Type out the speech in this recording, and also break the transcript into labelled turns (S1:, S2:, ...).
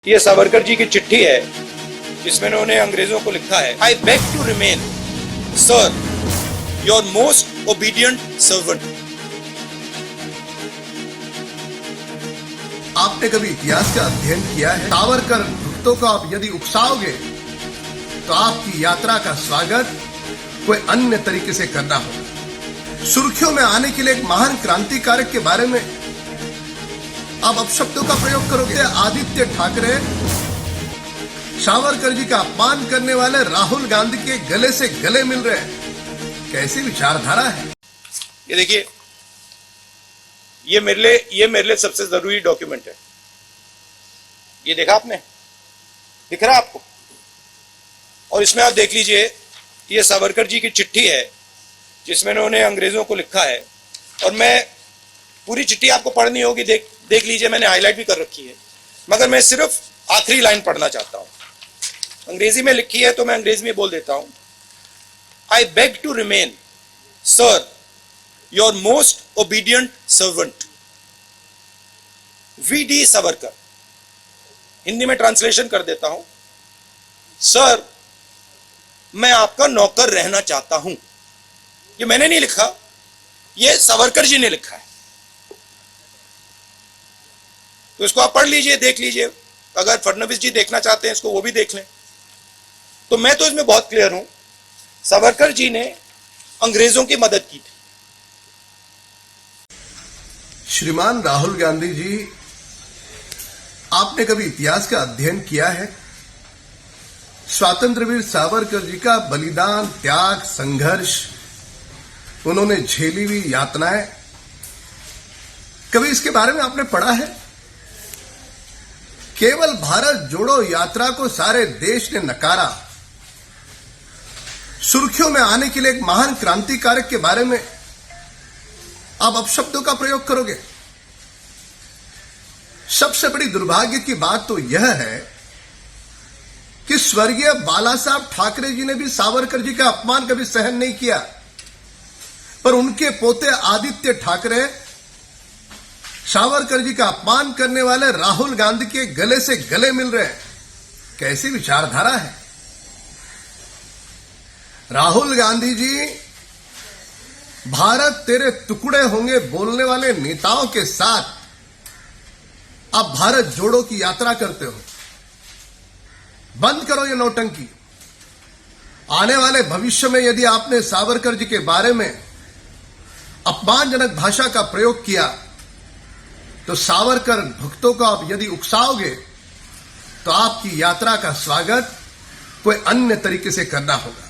S1: ये सावरकर जी की चिट्ठी है जिसमें उन्होंने अंग्रेजों को लिखा है, I beg to remain sir your most obedient servant.
S2: आपने कभी इतिहास का अध्ययन किया है? सावरकर भक्तों को आप यदि उकसाओगे तो आपकी यात्रा का स्वागत कोई अन्य तरीके से करना होगा। सुर्खियों में आने के लिए एक महान क्रांतिकारक के बारे में आप अपशब्दों का प्रयोग करोगे। आदित्य ठाकरे सावरकर जी का अपमान करने वाले राहुल गांधी के गले से गले मिल रहे हैं। कैसी विचारधारा है
S1: ये देखिए, ये मेरे लिए सबसे जरूरी डॉक्यूमेंट है। ये देखा आपने, दिख रहा आपको? और इसमें आप देख लीजिए, ये सावरकर जी की चिट्ठी है जिसमें उन्होंने अंग्रेजों को लिखा है। और मैं पूरी चिट्ठी आपको पढ़नी होगी, देख लीजिए, मैंने हाईलाइट भी कर रखी है, मगर मैं सिर्फ आखिरी लाइन पढ़ना चाहता हूं। अंग्रेजी में लिखी है तो मैं अंग्रेजी में बोल देता हूं। I beg to remain sir your most obedient servant V D. Savarkar. Hindi में ट्रांसलेशन कर देता हूं, सर मैं आपका नौकर रहना चाहता हूं। ये मैंने नहीं लिखा, ये सावरकर जी ने लिखा है। तो इसको आप पढ़ लीजिए, देख लीजिए। अगर फडणवीस जी देखना चाहते हैं इसको, वो भी देख लें। तो मैं तो इसमें बहुत क्लियर हूं, सावरकर जी ने अंग्रेजों की मदद की थी।
S2: श्रीमान राहुल गांधी जी, आपने कभी इतिहास का अध्ययन किया है? स्वातंत्रवीर सावरकर जी का बलिदान, त्याग, संघर्ष, उन्होंने झेली हुई यातनाएं, कभी इसके बारे में आपने पढ़ा है? केवल भारत जोड़ो यात्रा को सारे देश ने नकारा। सुर्खियों में आने के लिए एक महान क्रांतिकारक के बारे में आप अपशब्दों का प्रयोग करोगे। सबसे बड़ी दुर्भाग्य की बात तो यह है कि स्वर्गीय बाला साहब ठाकरे जी ने भी सावरकर जी का अपमान कभी सहन नहीं किया, पर उनके पोते आदित्य ठाकरे सावरकर जी का अपमान करने वाले राहुल गांधी के गले से गले मिल रहे हैं। कैसी विचारधारा है? राहुल गांधी जी, भारत तेरे टुकड़े होंगे बोलने वाले नेताओं के साथ आप भारत जोड़ो की यात्रा करते हो। बंद करो ये नौटंकी। आने वाले भविष्य में यदि आपने सावरकर जी के बारे में अपमानजनक भाषा का प्रयोग किया तो सावरकर भक्तों को आप यदि उकसाओगे तो आपकी यात्रा का स्वागत कोई अन्य तरीके से करना होगा।